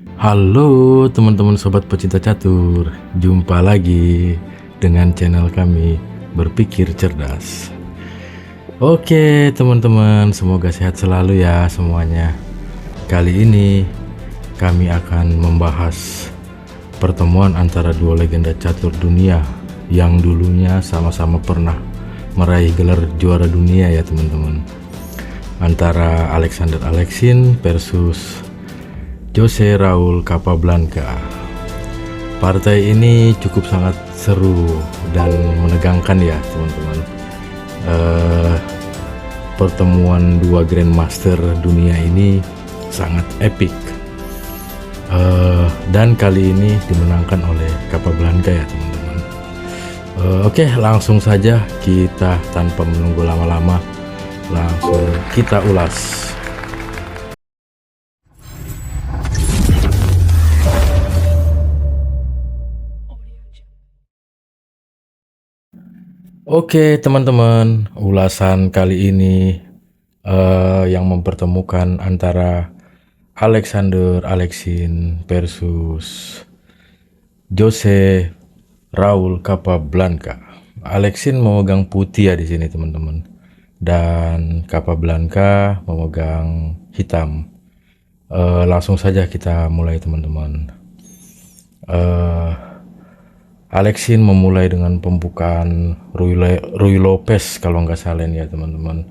Halo teman-teman sobat pecinta catur, jumpa lagi dengan channel kami Berpikir Cerdas. Oke teman-teman, semoga sehat selalu ya semuanya. Kali ini kami akan membahas pertemuan antara dua legenda catur dunia yang dulunya sama-sama pernah meraih gelar juara dunia ya teman-teman. Antara Alexander Aleksin versus Jose Raul Capablanca. Partai ini cukup sangat seru dan menegangkan ya teman-teman. Pertemuan dua Grandmaster dunia ini sangat epic. Dan kali ini dimenangkan oleh Capablanca ya teman-teman. Oke, langsung saja kita tanpa menunggu lama-lama, langsung kita ulas. Oke teman-teman, ulasan kali ini yang mempertemukan antara Alexander Aleksin versus Jose Raul Capablanca. Aleksin memegang putih ya di sini teman-teman, dan Capablanca memegang hitam. Langsung saja kita mulai teman-teman. Aleksin memulai dengan pembukaan Ruy Lopez kalau nggak salah ya teman-teman.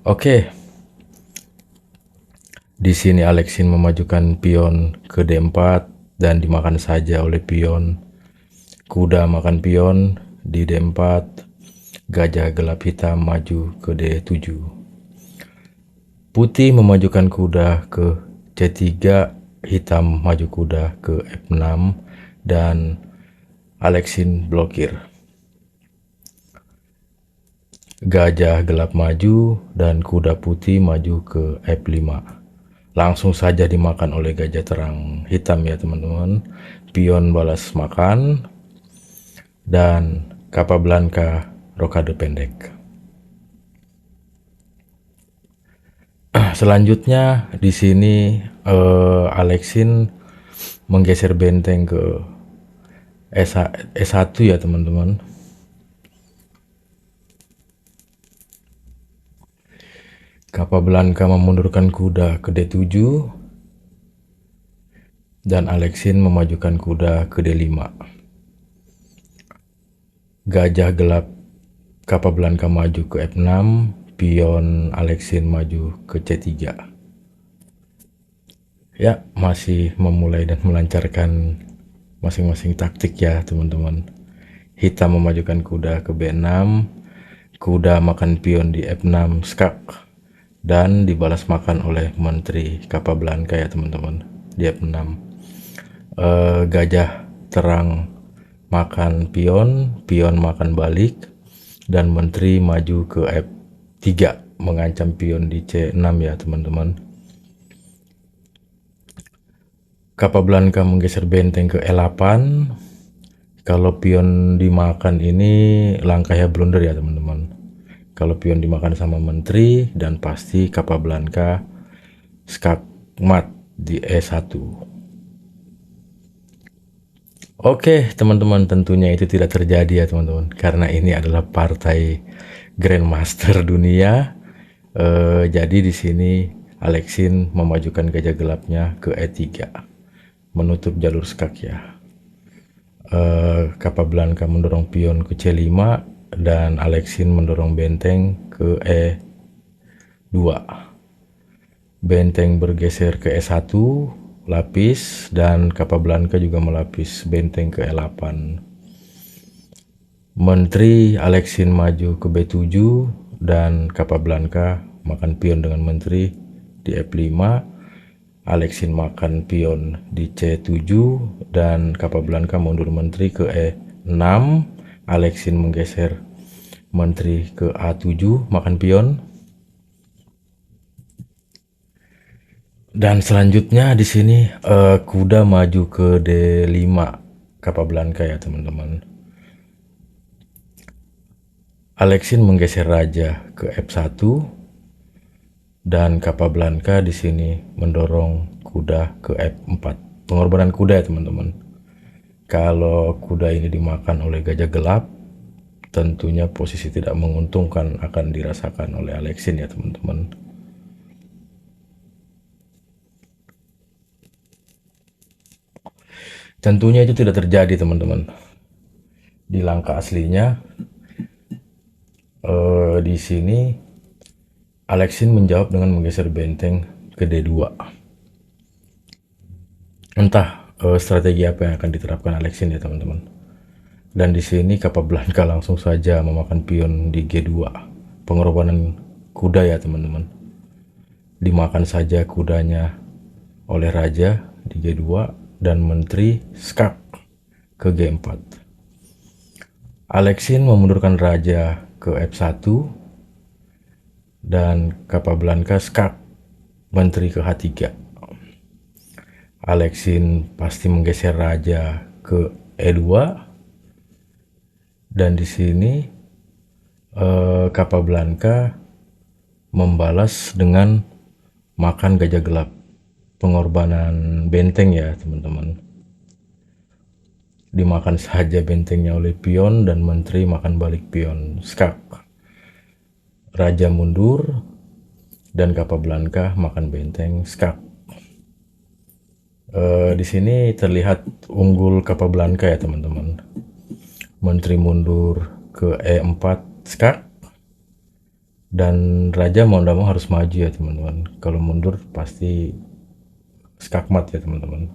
Oke. Di sini Aleksin memajukan pion ke D4 dan dimakan saja oleh pion. Kuda makan pion di D4. Gajah gelap hitam maju ke D7. Putih memajukan kuda ke C3, hitam maju kuda ke F6 dan Aleksin blokir. Gajah gelap maju dan kuda putih maju ke F5. Langsung saja dimakan oleh gajah terang hitam ya teman-teman. Pion balas makan dan Capablanca rokade pendek. Selanjutnya di sini Aleksin menggeser benteng ke S1 ya teman-teman. Capablanca memundurkan kuda ke D7 dan Aleksin memajukan kuda ke D5. Gajah gelap Capablanca maju ke F6, pion Aleksin maju ke C3. Ya, masih memulai dan melancarkan masing-masing taktik ya teman-teman. Hitam memajukan kuda ke B6, kuda makan pion di F6 skak dan dibalas makan oleh menteri Capablanca ya teman-teman di F6. Gajah terang makan pion, pion makan balik dan menteri maju ke F3 mengancam pion di C6 ya teman-teman. Capablanca menggeser benteng ke E8. Kalau pion dimakan ini langkahnya blunder ya teman-teman. Kalau pion dimakan sama menteri dan pasti Capablanca skakmat di E1. Oke teman-teman, tentunya itu tidak terjadi ya teman-teman, karena ini adalah partai Grandmaster dunia. Jadi di sini Aleksin memajukan gajah gelapnya ke E3, menutup jalur skak ya. Capablanca mendorong pion ke C5 dan Aleksin mendorong benteng ke E2. Benteng bergeser ke E1 lapis dan Capablanca juga melapis benteng ke E8. Menteri Aleksin maju ke B7 dan Capablanca makan pion dengan menteri di F5. Aleksin makan pion di C7 dan Capablanca mundur menteri ke E6. Aleksin menggeser menteri ke A7 makan pion. Dan selanjutnya di sini kuda maju ke D5 Capablanca ya teman-teman. Aleksin menggeser raja ke F1. Dan Capablanca di sini mendorong kuda ke F4. Pengorbanan kuda ya teman-teman. Kalau kuda ini dimakan oleh gajah gelap, tentunya posisi tidak menguntungkan akan dirasakan oleh Aleksin ya teman-teman. Tentunya itu tidak terjadi teman-teman. Di langkah aslinya, di sini Aleksin menjawab dengan menggeser benteng ke D2. Entah strategi apa yang akan diterapkan Aleksin ya teman-teman. Dan di sini Capablanca langsung saja memakan pion di G2. Pengorbanan kuda ya teman-teman. Dimakan saja kudanya oleh raja di G2 dan menteri skak ke G4. Aleksin memundurkan raja ke F1 dan Capablanca skak menteri ke H3. Aleksin pasti menggeser raja ke E2 dan di sini Capablanca membalas dengan makan gajah gelap. Pengorbanan benteng ya teman-teman. Dimakan saja bentengnya oleh pion dan menteri makan balik pion skak. Raja mundur dan Capablanca makan benteng skak. Di sini terlihat unggul Capablanca ya teman-teman. Menteri mundur ke E4 skak dan raja mau tidak mau harus maju ya teman-teman. Kalau mundur pasti skakmat ya teman-teman.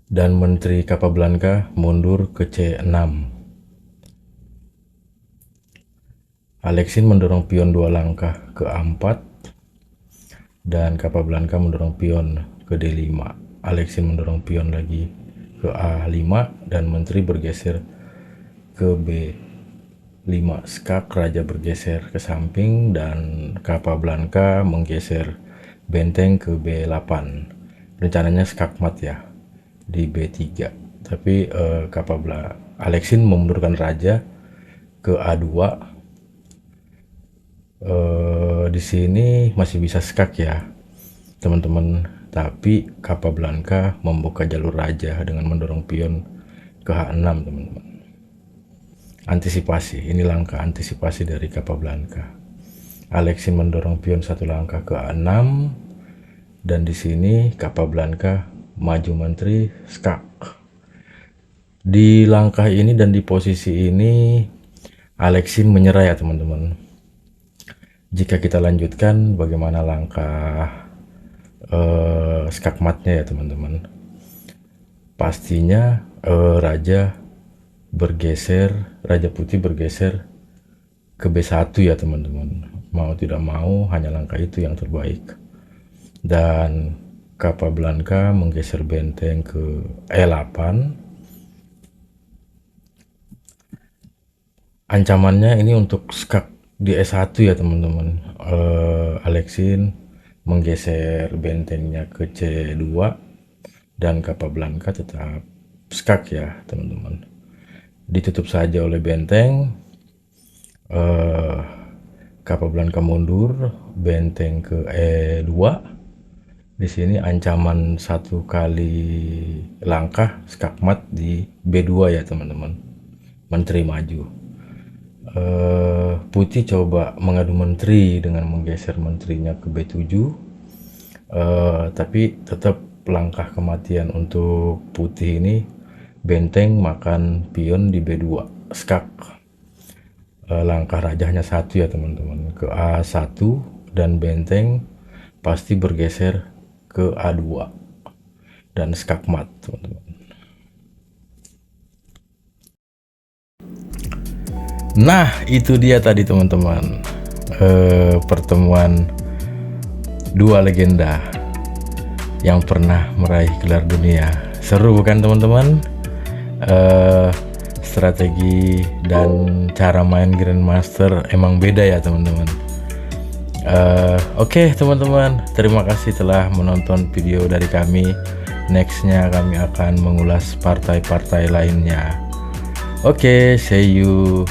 Dan menteri Capablanca mundur ke C6. Aleksin mendorong pion 2 langkah ke A4 dan Capablanca mendorong pion ke D5. Aleksin mendorong pion lagi ke A5 dan menteri bergeser ke B5 skak. Raja bergeser ke samping dan Capablanca menggeser benteng ke B8. Rencananya skakmat ya di B3, tapi Aleksin memundurkan raja ke A2. Di sini masih bisa skak ya teman-teman, tapi Capablanca membuka jalur raja dengan mendorong pion ke H6 teman-teman. Antisipasi, ini langkah antisipasi dari Capablanca. Aleksin mendorong pion 1 langkah ke A6 dan di sini Capablanca maju menteri skak. Di langkah ini dan di posisi ini Aleksin menyerah ya teman-teman. Jika kita lanjutkan bagaimana langkah skakmatnya ya teman-teman. Pastinya raja putih bergeser ke B1 ya teman-teman. Mau tidak mau hanya langkah itu yang terbaik. Dan Capablanca menggeser benteng ke E8. Ancamannya ini untuk skak di E1 ya teman-teman. Aleksin menggeser bentengnya ke C2 dan Capablanca tetap skak ya teman-teman. Ditutup saja oleh benteng. Capablanca mundur benteng ke E2. Di sini ancaman 1 kali langkah skakmat di B2 ya teman-teman. Menteri maju. Putih coba mengadu menteri dengan menggeser menterinya ke B7. Tapi tetap langkah kematian untuk putih ini. Benteng makan pion di B2 skak. Langkah rajanya 1 ya teman-teman, ke A1 dan benteng pasti bergeser ke A2 dan skakmat teman-teman. Nah itu dia tadi teman-teman, pertemuan dua legenda yang pernah meraih gelar dunia. Seru bukan teman-teman? Strategi dan cara main Grandmaster emang beda ya teman-teman. Oke teman-teman, terima kasih telah menonton video dari kami. Nextnya kami akan mengulas partai-partai lainnya. Oke, see you.